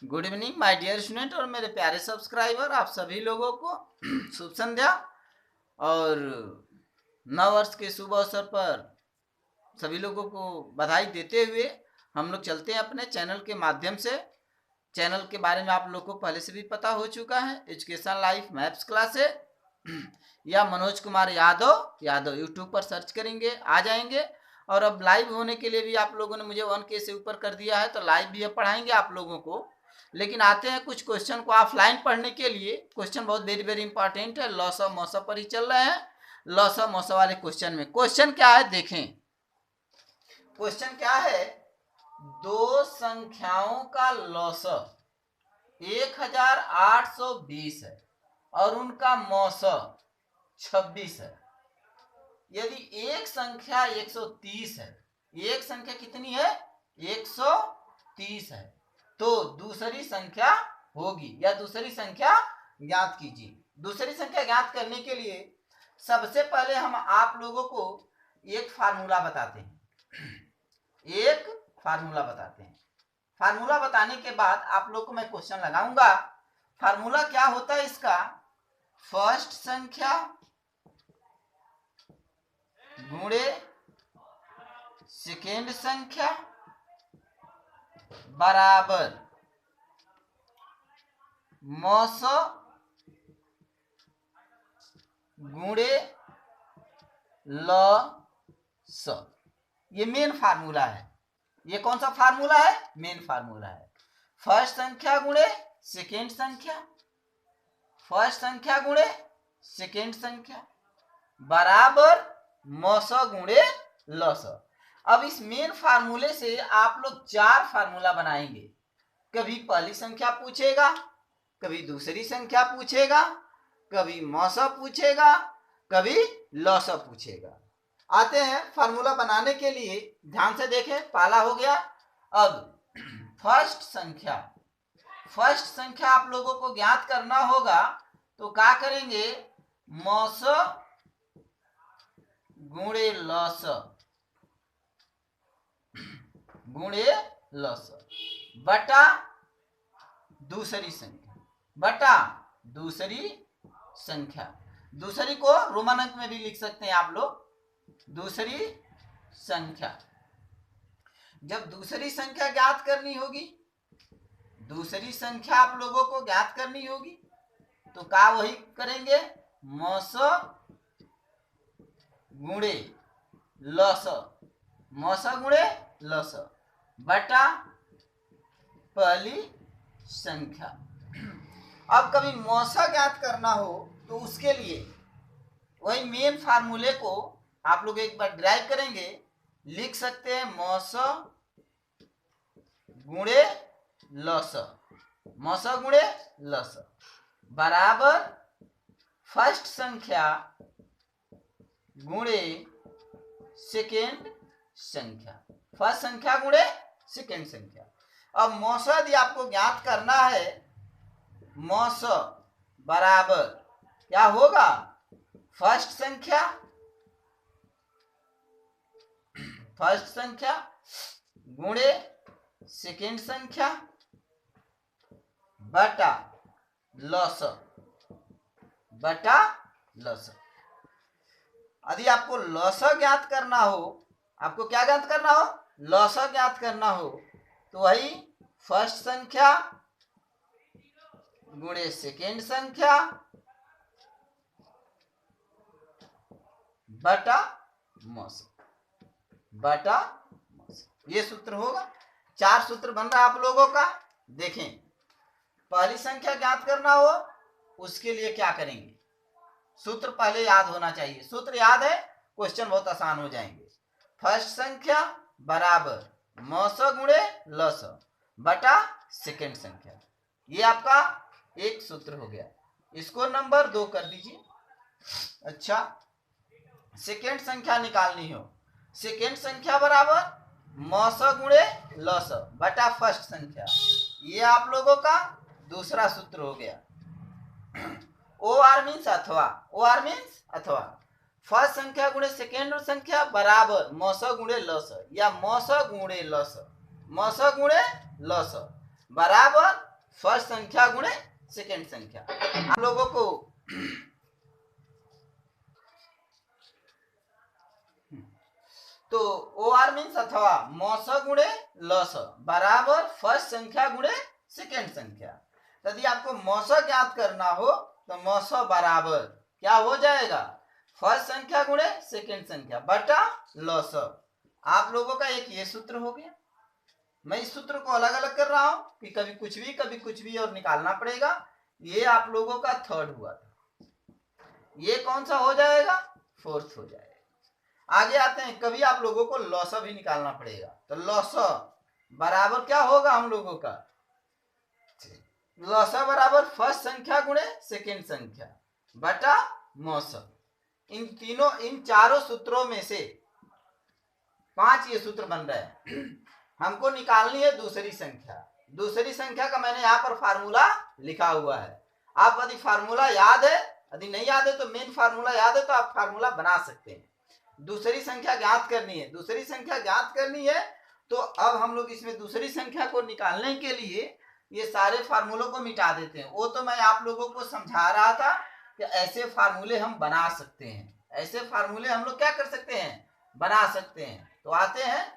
Good evening my dear student और मेरे प्यारे सब्सक्राइबर, आप सभी लोगों को शुभ संध्या। और नव वर्ष के शुभ अवसर पर सभी लोगों को बधाई देते हुए हम लोग चलते हैं अपने चैनल के माध्यम से। चैनल के बारे में आप लोग को पहले से भी पता हो चुका है, एजुकेशन लाइफ मैथ्स क्लासेस या मनोज कुमार यादव यूट्यूब पर सर्च करेंगे आ जाएंगे। और अब लाइव होने के लिए भी आप लोगों ने मुझे 1K से ऊपर कर दिया है, तो लाइव भी अब पढ़ाएंगे आप लोगों को। लेकिन आते हैं कुछ क्वेश्चन को ऑफलाइन पढ़ने के लिए। क्वेश्चन बहुत वेरी वेरी इंपॉर्टेंट है, लॉस ऑफ मौसम पर ही चल रहे हैं। लॉस ऑफ मौसम वाले क्वेश्चन में क्वेश्चन क्या है देखें। क्वेश्चन क्या है, दो संख्याओं का लॉस 1820 है और उनका मौसम 26 है। यदि एक संख्या 130 है, एक संख्या कितनी है 130 है, तो दूसरी संख्या होगी या दूसरी संख्या ज्ञात कीजिए। दूसरी संख्या ज्ञात करने के लिए सबसे पहले हम आप लोगों को एक फार्मूला बताते हैं। फार्मूला बताने के बाद आप लोग को मैं क्वेश्चन लगाऊंगा। फार्मूला क्या होता है इसका, फर्स्ट संख्या गुणे सेकेंड संख्या बराबर मौसम गुणे लॉस। ये मेन फार्मूला है। ये कौन सा फार्मूला है, मेन फार्मूला है। फर्स्ट संख्या गुणे सेकेंड संख्या, फर्स्ट संख्या गुणे सेकेंड संख्या बराबर मौसम गुणे लॉस। अब इस मेन फार्मूले से आप लोग चार फार्मूला बनाएंगे। कभी पहली संख्या पूछेगा, कभी दूसरी संख्या पूछेगा, कभी मौसम पूछेगा, कभी लॉस पूछेगा। आते हैं फार्मूला बनाने के लिए, ध्यान से देखें। पहला हो गया। अब फर्स्ट संख्या आप लोगों को ज्ञात करना होगा, तो क्या करेंगे, मौसम गुणे लॉस बटा दूसरी संख्या। दूसरी को रोमन अंक में भी लिख सकते हैं आप लोग, दूसरी संख्या। जब दूसरी संख्या ज्ञात करनी होगी, दूसरी संख्या आप लोगों को ज्ञात करनी होगी, तो क्या वही करेंगे, मौसम गुणे लॉस बटा पहली संख्या। अब कभी मौसम ज्ञात करना हो तो उसके लिए वही मेन फार्मूले को आप लोग एक बार ड्राइव करेंगे। लिख सकते हैं मौसम गुणे लॉस बराबर फर्स्ट संख्या गुणे सेकेंड संख्या, फर्स्ट संख्या गुणे सेकेंड संख्या। अब मौसम यदि आपको ज्ञात करना है, मौसम बराबर क्या होगा, फर्स्ट संख्या गुणे सेकेंड संख्या बटा लॉस। यदि आपको लॉस ज्ञात करना हो, आपको क्या ज्ञात करना हो, लॉस ज्ञात करना हो, तो वही फर्स्ट संख्या गुणे सेकेंड संख्या बटा मौसम। ये सूत्र होगा। चार सूत्र बन रहा है आप लोगों का। देखें, पहली संख्या ज्ञात करना हो उसके लिए क्या करेंगे, सूत्र पहले याद होना चाहिए। सूत्र याद है, क्वेश्चन बहुत आसान हो जाएंगे। फर्स्ट संख्या बराबर मौसम गुणे लॉस बटा सेकेंड संख्या। ये आपका एक सूत्र हो गया। इसको नंबर 2 कर दीजिए। अच्छा, सेकेंड संख्या निकालनी हो, सेकेंड संख्या बराबर मौसम गुणे लॉस बटा फर्स्ट संख्या। ये आप लोगों का दूसरा सूत्र हो गया। OR मीन्स अथवा फर्स्ट संख्या गुणे सेकेंड संख्या बराबर मौसम गुणे लॉस या मौसम गुणे लॉस बराबर फर्स्ट संख्या गुणे सेकेंड संख्या। आप लोगों को तो ओ आर मीन्स अथवा मौस गुणे लस बराबर फर्स्ट संख्या गुणे सेकेंड संख्या। यदि आपको मौस ज्ञात करना हो तो मौस बराबर क्या हो जाएगा, फर्स्ट संख्या गुणे सेकेंड संख्या बटा लस। आप लोगों का एक ये सूत्र हो गया। मैं इस सूत्र को अलग अलग कर रहा हूं कि कभी कुछ भी और निकालना पड़ेगा। ये आप लोगों का थर्ड हुआ था, ये कौन सा हो जाएगा, फोर्थ हो जाएगा। आगे आते हैं, कभी आप लोगों को लॉस भी निकालना पड़ेगा। तो लॉस बराबर क्या होगा हम लोगों का, लॉस बराबर फर्स्ट संख्या गुणे सेकेंड संख्या बटा मौस। इन चारों सूत्रों में से 5 ये सूत्र बन रहे हैं। हमको निकालनी है दूसरी संख्या। दूसरी संख्या का मैंने यहाँ पर फार्मूला लिखा हुआ है। आप यदि फार्मूला याद है, यदि नहीं याद है तो मेन फार्मूला याद है तो आप फार्मूला बना सकते हैं। दूसरी संख्या ज्ञात करनी है, दूसरी संख्या ज्ञात करनी है। तो अब हम लोग इसमें दूसरी संख्या को निकालने के लिए ये सारे फार्मूलों को मिटा देते हैं। वो तो मैं आप लोगों को समझा रहा था कि ऐसे फार्मूले हम बना सकते हैं, ऐसे फार्मूले हम लोग क्या कर सकते हैं, बना सकते हैं। तो आते हैं,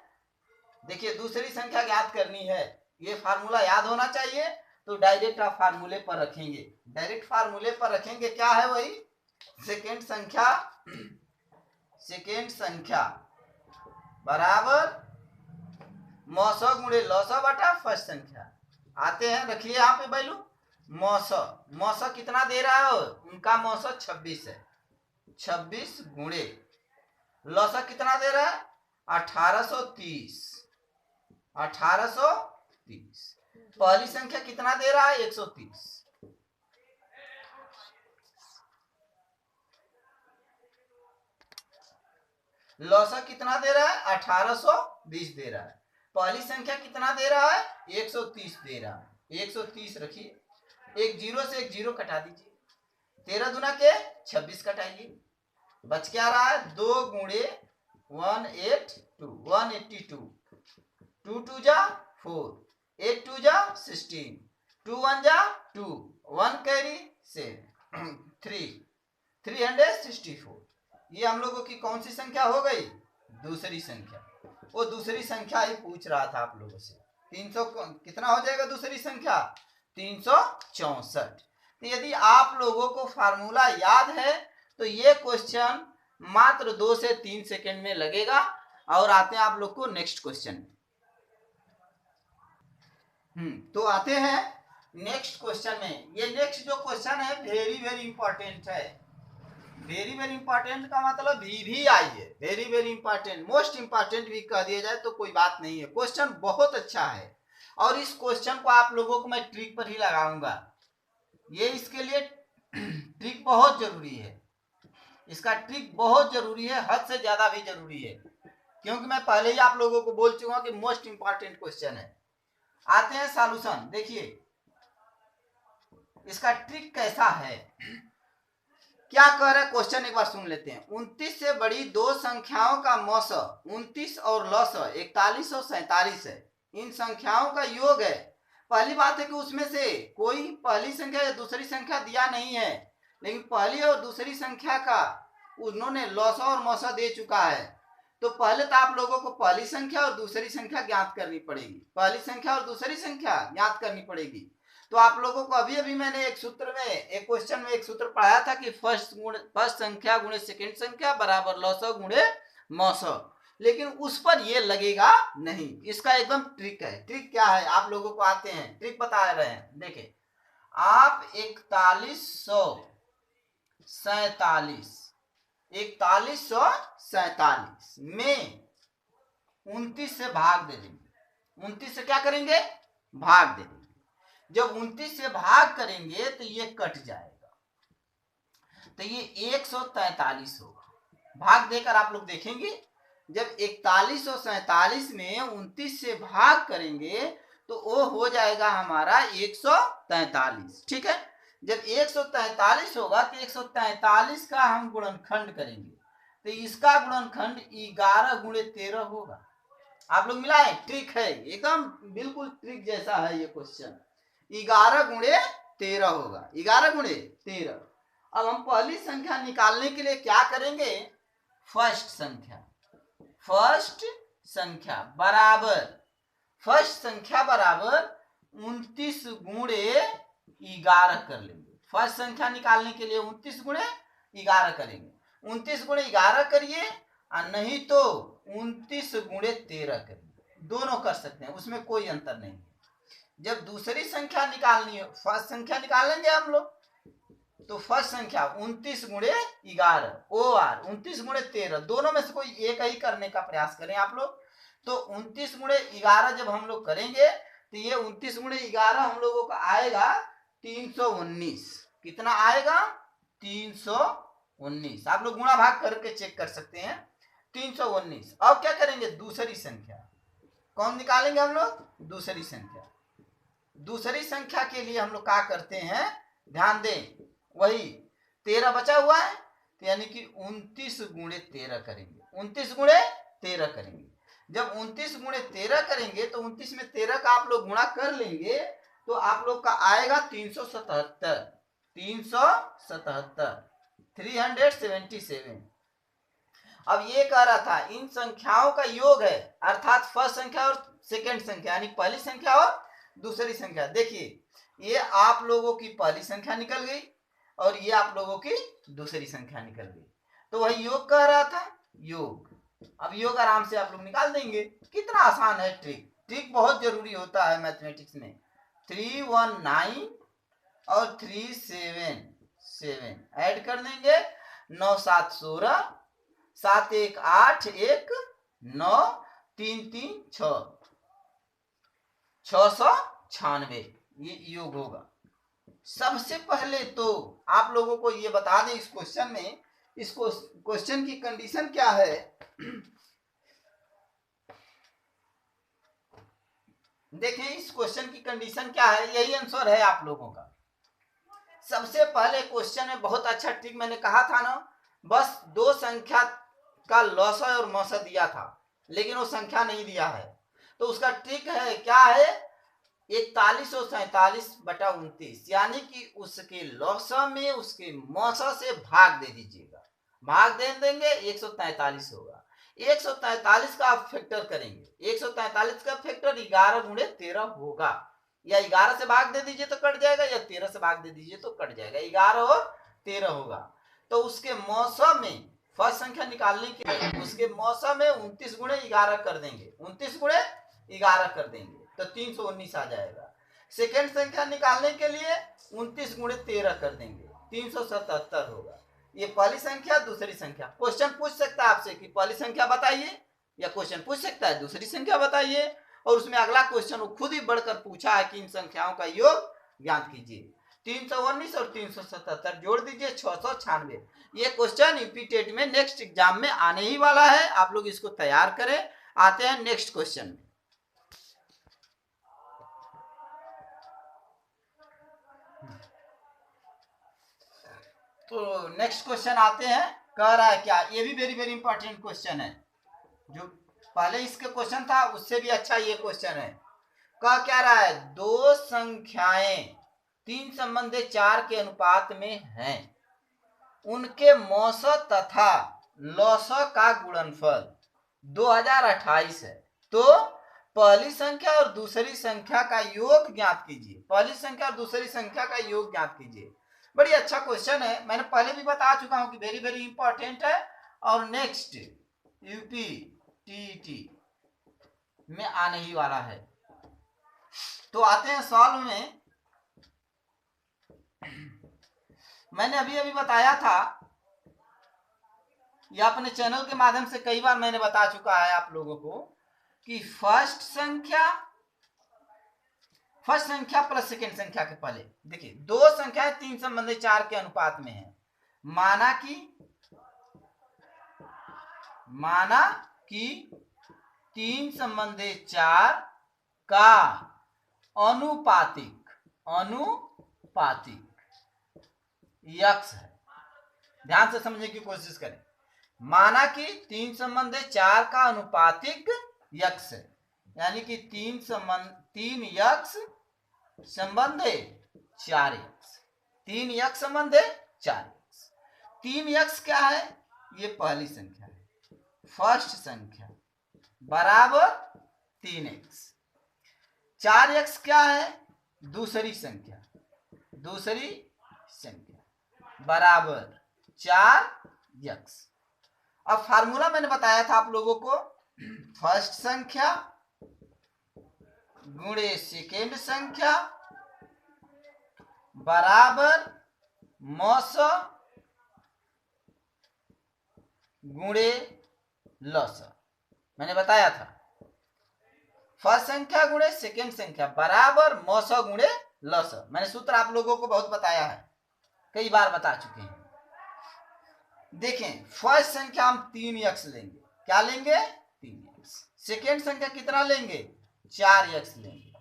देखिए दूसरी संख्या ज्ञात करनी है, ये फार्मूला याद होना चाहिए। तो डायरेक्ट आप फार्मूले पर रखेंगे, डायरेक्ट फार्मूले पर रखेंगे। क्या है वही, सेकेंड संख्या बराबर मौस गुणे लौस बटा फर्स्ट संख्या। आते हैं, रखिए यहाँ पे वैल्यू। मौस कितना दे रहा है, उनका मौस 26 है, 26 गुणे लौस कितना दे रहा है 1830। पहली संख्या कितना दे रहा है 130। लौसा कितना दे रहा है 1820 दे रहा है। पहली संख्या कितना दे रहा है 130 दे रहा है। 130 रखिए, एक जीरो से एक जीरो कटा दीजिए, 13 दुना के 26 कटाइए, बच क्या रहा है 2 गुणे 182, 182, 2 2 जा 4, 8 2 जा 16, 2 1 जा 2, 1 कैरी 7, 364। ये हम लोगों की कौन सी संख्या हो गई, दूसरी संख्या। वो दूसरी संख्या ही पूछ रहा था आप लोगों से। 300 कितना हो जाएगा दूसरी संख्या 364। तो यदि आप लोगों को फार्मूला याद है तो ये क्वेश्चन मात्र 2 से 3 सेकंड में लगेगा। और आते हैं आप लोग को नेक्स्ट क्वेश्चन। तो आते हैं नेक्स्ट क्वेश्चन में। ये नेक्स्ट जो क्वेश्चन है वेरी वेरी इंपॉर्टेंट है। वेरी वेरी इंपॉर्टेंट का मतलब VVI है, very very important, most important भी कह दिया जाए तो कोई बात नहीं है। क्वेश्चन बहुत अच्छा है और इस क्वेश्चन को आप लोगों को मैं ट्रिक पर ही लगाऊंगा। ये इसके लिए ट्रिक बहुत जरूरी है, इसका ट्रिक बहुत जरूरी है, हद से ज्यादा भी जरूरी है, क्योंकि मैं पहले ही आप लोगों को बोल चुका हूं कि मोस्ट इंपॉर्टेंट क्वेश्चन है। आते हैं सॉल्यूशन। देखिए इसका ट्रिक कैसा है, क्या कह रहे क्वेश्चन एक बार सुन लेते हैं। 29 से बड़ी दो संख्याओं का मौस 29 और लस 41 और 47 है। इन संख्याओं का योग है। पहली बात है कि उसमें से कोई पहली संख्या या दूसरी संख्या दिया नहीं है, लेकिन पहली और दूसरी संख्या का उन्होंने लौसा और मौसा दे चुका है। तो पहले तो आप लोगों को पहली संख्या और दूसरी संख्या ज्ञात करनी पड़ेगी, पहली संख्या और दूसरी संख्या ज्ञात करनी पड़ेगी। तो आप लोगों को अभी अभी मैंने एक सूत्र में, एक क्वेश्चन में एक सूत्र पढ़ाया था कि फर्स्ट संख्या गुणे सेकेंड संख्या बराबर लौसा गुणे मौसा, लेकिन उस पर ये लगेगा नहीं। इसका एकदम ट्रिक है। ट्रिक क्या है आप लोगों को आते हैं, ट्रिक बता रहे हैं। देखिए आप 4147 में 29 से भाग दे देंगे। 29 से क्या करेंगे, भाग दे देंगे। जब 29 से भाग करेंगे तो ये कट जाएगा, तो ये 143 होगा। भाग देकर आप लोग देखेंगे, जब 41 और 47 में 29 से भाग करेंगे तो वो हो जाएगा हमारा 143। ठीक है, जब 143 होगा तो 143 का हम गुणनखंड करेंगे, तो इसका गुणनखंड 11 गुणे 13 होगा। आप लोग मिलाएं, ट्रिक है एकदम, बिल्कुल ट्रिक जैसा है ये क्वेश्चन। 11 गुणे 13 होगा, 11 गुणे 13। अब हम पहली संख्या निकालने के लिए क्या करेंगे, फर्स्ट संख्या बराबर, फर्स्ट संख्या बराबर 29 गुणे 11 कर लेंगे। फर्स्ट संख्या निकालने के लिए 29 गुणे 11 करेंगे। 29 गुणे 11 करिए और नहीं तो 29 गुणे 13 करिए, दोनों कर सकते हैं, उसमें कोई अंतर नहीं है। जब दूसरी संख्या निकालनी है, फर्स्ट संख्या निकाल लेंगे हम लोग, तो फर्स्ट संख्या 29 गुणे 11 और 29 गुणे 13, दोनों में से कोई एक ही करने का प्रयास करें आप लोग। तो 29 गुणे 11 जब हम लोग करेंगे तो ये 29 गुणे 11 हम लोगों का आएगा 319। कितना आएगा, 319। आप लोग गुणा भाग करके चेक कर सकते हैं, 319। अब क्या करेंगे, दूसरी संख्या कौन निकालेंगे हम लोग, दूसरी संख्या। दूसरी संख्या के लिए हम लोग क्या करते हैं, ध्यान दें, वही 13 बचा हुआ है, तो यानी कि 29 गुणे 13 करेंगे, 29 गुणे 13 करेंगे। जब 29 गुणे 13 करेंगे तो 29 में 13 का आप लोग गुणा कर लेंगे तो आप लोग का आएगा 377, 377। अब ये कह रहा था इन संख्याओं का योग है, अर्थात फर्स्ट संख्या और सेकंड संख्या, यानी पहली संख्या और दूसरी संख्या। देखिए ये आप लोगों की पहली संख्या निकल गई और ये आप लोगों की दूसरी संख्या निकल गई, तो वही योग कह रहा था, योग। अब योग आराम से आप लोग निकाल देंगे। कितना आसान है, ट्रिक बहुत जरूरी होता है मैथमेटिक्स में। 319 और 377 ऐड कर देंगे, 9 7 16, 7 1 8 1 9 3 3 6, 696 ये योग होगा। सबसे पहले तो आप लोगों को ये बता दें, इस क्वेश्चन में, इस क्वेश्चन की कंडीशन क्या है। देखें इस क्वेश्चन की कंडीशन क्या है, यही आंसर है आप लोगों का। सबसे पहले क्वेश्चन में बहुत अच्छा ट्रिक मैंने कहा था ना, बस दो संख्या का लौसा और मौसा दिया था, लेकिन वो संख्या नहीं दिया है, तो उसका ट्रिक है, क्या है, 4147/29, यानी कि उसके लौसा में उसके मौसा से भाग दे दीजिएगा, भाग दे देंगे 143 होगा। 143 का आप फैक्टर करेंगे, 143 का फैक्टर 11 गुणे 13 होगा, या 11 से भाग दे दीजिए तो कट जाएगा, या 13 से भाग दे दीजिए तो कट जाएगा, 11 और 13 होगा। तो उसके मौसा में फर्स्ट संख्या निकालने के लिए उसके मौसा में 29 गुणे 11 कर देंगे, 29 गुणे 11 कर देंगे तो 319 आ जाएगा। सेकेंड संख्या निकालने के लिए 29 गुणे 13 कर देंगे, 377 होगा। ये पहली संख्या, दूसरी संख्या। क्वेश्चन पूछ सकता है आपसे कि पहली संख्या बताइए, या क्वेश्चन पूछ सकता है दूसरी संख्या बताइए, और उसमें अगला क्वेश्चन वो खुद ही बढ़कर पूछा है कि इन संख्याओं का योग ज्ञात कीजिए। 319 और 377 जोड़ दीजिए, 696। ये क्वेश्चन यूपी में नेक्स्ट एग्जाम में आने ही वाला है, आप लोग इसको तैयार करें। आते हैं नेक्स्ट क्वेश्चन में। तो नेक्स्ट क्वेश्चन आते हैं, कह रहा है क्या, ये भी वेरी वेरी इंपॉर्टेंट क्वेश्चन है, जो पहले इसके क्वेश्चन था उससे भी अच्छा ये क्वेश्चन है। कह क्या रहा है, दो संख्याएं 3 संबंधी 4 के अनुपात में हैं, उनके मौसा तथा लौसा का गुणनफल 2028 है, तो पहली संख्या और दूसरी संख्या का योग ज्ञात कीजिए। पहली संख्या और दूसरी संख्या का योग ज्ञात कीजिए। बड़ी अच्छा क्वेश्चन है, मैंने पहले भी बता चुका हूं कि वेरी वेरी इंपॉर्टेंट है, और नेक्स्ट यूपी टीईटी में आने ही वाला है। तो आते हैं सॉल्व में। मैंने अभी अभी बताया था, या अपने चैनल के माध्यम से कई बार मैंने बता चुका है आप लोगों को, कि फर्स्ट संख्या प्लस सेकेंड संख्या के पहले देखिए दो संख्याएं 3 संबंधी 4 के अनुपात में है, माना कि 3 संबंधी 4 का अनुपातिक यक्ष है। ध्यान से समझने की कोशिश करें, माना कि 3 संबंधी 4 का अनुपातिक यक्ष है, यानी कि 3 यक्ष संबंध है 4x, 3x संबंध है 4x। 3x क्या है? ये पहली संख्या है, फर्स्ट संख्या बराबर 3x। 4x क्या है? दूसरी संख्या, दूसरी संख्या बराबर 4x। अब फार्मूला मैंने बताया था आप लोगों को, फर्स्ट संख्या गुणे सेकेंड संख्या बराबर मौस गुणे लस। मैंने बताया था फर्स्ट संख्या गुणे सेकेंड संख्या बराबर मौस गुणे लस। मैंने सूत्र आप लोगों को बहुत बताया है, कई बार बता चुके हैं। देखें, फर्स्ट संख्या हम 3x लेंगे। क्या लेंगे? 3x। सेकेंड संख्या कितना लेंगे? 4x लेंगे,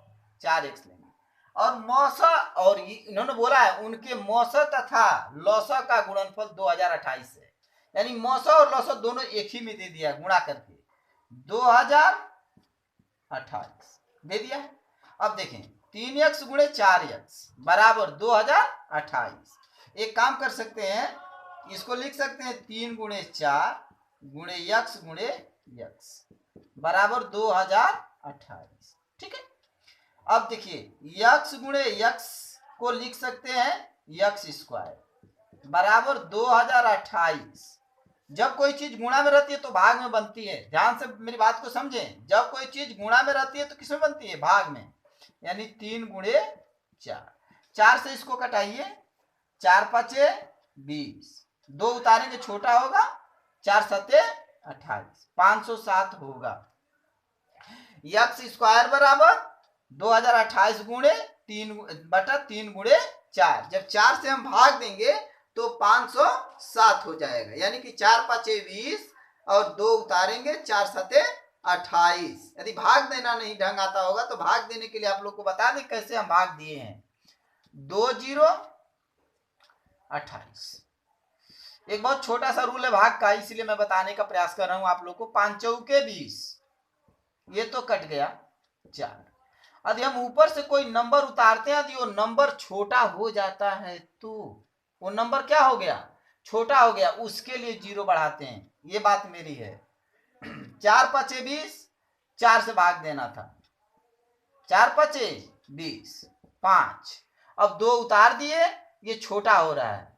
4x लेंगे। और मौसा, और इन्होंने बोला है उनके मौसा तथा लौसा का गुणनफल 2028 है, यानी मौसा और लौसा दोनों एक ही में दे दिया गुणा करके 2028 दे दिया। अब देखें 3x गुणे 4x बराबर 2028। एक काम कर सकते हैं, इसको लिख सकते हैं 3 गुणे 4 गुणे x गुणे x बराबर 2028। ठीक है। अब देखिए x गुणे x को लिख सकते हैं x स्क्वायर बराबर 2028। जब कोई चीज गुणा में रहती है तो भाग में बनती है। ध्यान से मेरी बात को समझें, जब कोई चीज गुणा में रहती है तो किसमें बनती है? भाग में, यानी 3 गुणे 4। 4 से इसको कटाइए, 4 पचे 20, 2 उतारेंगे छोटा होगा, 4 सते 28, 507 होगा। x स्क्वायर बराबर 2028 गुणे 3/3 गुणे 4। जब 4 से हम भाग देंगे तो 507 हो जाएगा, यानी कि 4 पचे 20 और 2 उतारेंगे, 4 सते 28। यदि भाग देना नहीं ढंग आता होगा तो भाग देने के लिए आप लोग को बता दें कैसे हम भाग दिए हैं। 2 0 28। एक बहुत छोटा सा रूल है भाग का, इसीलिए मैं बताने का प्रयास कर रहा हूं आप लोग को। 5 चौके 20, ये तो कट गया 4। यदि हम ऊपर से कोई नंबर उतारते हैं, यदि वो नंबर छोटा हो जाता है तो वो नंबर क्या हो गया? छोटा हो गया, उसके लिए 0 बढ़ाते हैं। ये बात मेरी है। 4 पचे 20, 4 से भाग देना था, 4 पचे 20 5। अब 2 उतार दिए, ये छोटा हो रहा है,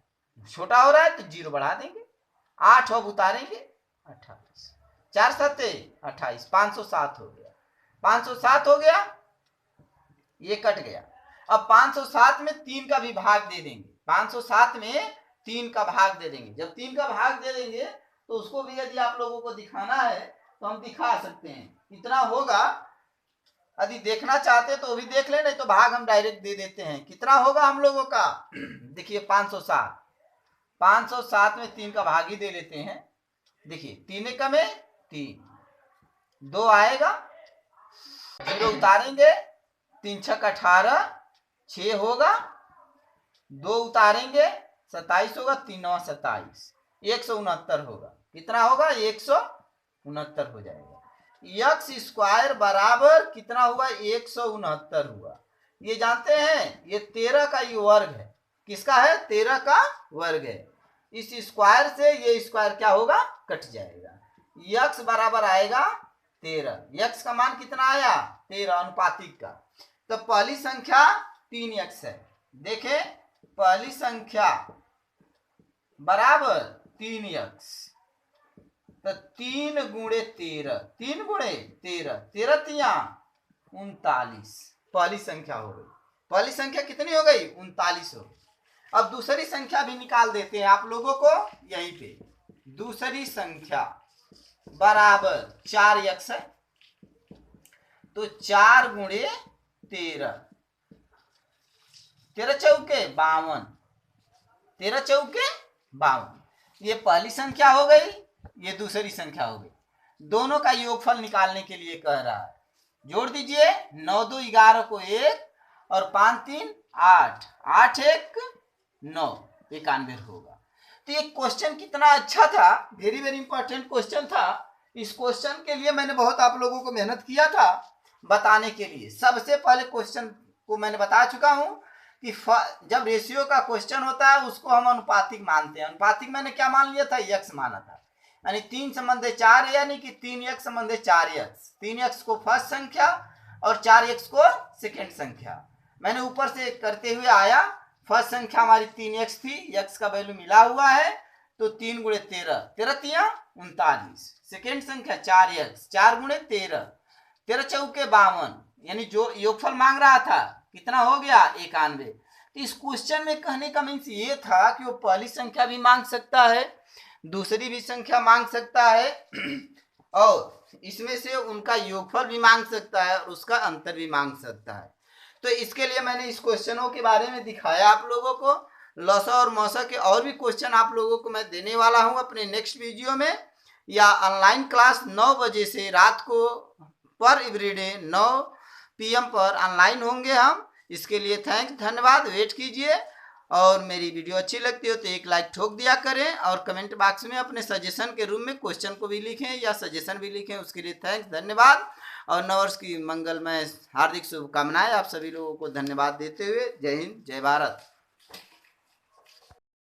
छोटा हो रहा है तो 0 बढ़ा देंगे। 8 अब उतारेंगे 28, 4 सते 28, 507 हो गया। 507 हो गया, ये कट गया। अब 507 में 3 का भी भाग दे देंगे। 507 में 3 का भाग दे देंगे। जब 3 का भाग दे देंगे तो उसको भी यदि आप लोगों को दिखाना है तो हम दिखा सकते हैं। कितना होगा यदि देखना चाहते हैं तो भी देख ले, नहीं तो भाग हम डायरेक्ट दे देते हैं। कितना होगा हम लोगों का? देखिए 507, 507 में 3 का भाग ही दे लेते हैं। देखिए 3 एक में 3, 2 आएगा, 0 उतारेंगे, 3 छक 18, 6 होगा, 2 उतारेंगे 27 होगा, 3 9 27, 169 होगा। कितना होगा? 169 हो जाएगा। x स्क्वायर बराबर कितना हुआ? 169 हुआ। ये जानते हैं ये 13 का ये वर्ग है। किसका है? 13 का वर्ग है। इस स्क्वायर से ये स्क्वायर क्या होगा? कट जाएगा। x बराबर आएगा 13। x का मान कितना आया? 13, अनुपातिक का। तो पहली संख्या 3x है। देखें, पहली संख्या बराबर 3x, तो 3 गुणे 13, 3 गुणे 13, 13 तिया 39, पहली संख्या हो गई। पहली संख्या कितनी हो गई? 39 हो गई। अब दूसरी संख्या भी निकाल देते हैं आप लोगों को यहीं पे। दूसरी संख्या बराबर 4x है, तो 4 गुणे 13, 13 चौके 52, 13 चौके 52। ये पहली संख्या हो गई, ये दूसरी संख्या हो गई। दोनों का योगफल निकालने के लिए कह रहा है। जोड़ दीजिए, 9 2 11 को 1 और 5 3 8, 8 1 9, 91 होगा। तो ये क्वेश्चन कितना अच्छा था, वेरी वेरी इंपॉर्टेंट क्वेश्चन था। इस क्वेश्चन के लिए मैंने बहुत आप लोगों को मेहनत किया था बताने के लिए। सबसे पहले क्वेश्चन को मैंने बता चुका हूँ कि जब रेशियो का क्वेश्चन होता है उसको हम अनुपातिक मानते हैं। अनुपातिक मैंने क्या मान लिया था, यक्स माना था, यानी 3 संबंधे 4, यानी कि 3x संबंधे 4x, 3x को फर्स्ट संख्या और 4x को सेकेंड संख्या। मैंने ऊपर से करते हुए आया, फर्स्ट संख्या हमारी 3x थी, x का वैल्यू मिला हुआ है तो 3 गुणे 13, 13 तिया 39, सेकेंड संख्या 4x, 4 गुणे 13, 13 चौके 52, यानी जो योगफल मांग रहा था कितना हो गया 91। तो इस क्वेश्चन में कहने का मीन्स ये था कि वो पहली संख्या भी मांग सकता है, दूसरी भी संख्या मांग सकता है और इसमें से उनका योगफल भी मांग सकता है और उसका अंतर भी मांग सकता है। तो इसके लिए मैंने इस क्वेश्चनों के बारे में दिखाया आप लोगों को। लौसा और मौसा के और भी क्वेश्चन आप लोगों को मैं देने वाला हूं अपने नेक्स्ट वीडियो में, या ऑनलाइन क्लास 9 बजे से रात को पर एवरीडे 9 PM पर ऑनलाइन होंगे हम। इसके लिए थैंक्स, धन्यवाद, वेट कीजिए। और मेरी वीडियो अच्छी लगती हो तो एक लाइक ठोक दिया करें और कमेंट बॉक्स में अपने सजेशन के रूप में क्वेश्चन को भी लिखें या सजेशन भी लिखें, उसके लिए थैंक्स, धन्यवाद। और नववर्ष की मंगलमय हार्दिक शुभकामनाएं आप सभी लोगों को धन्यवाद देते हुए जय हिंद, जय भारत।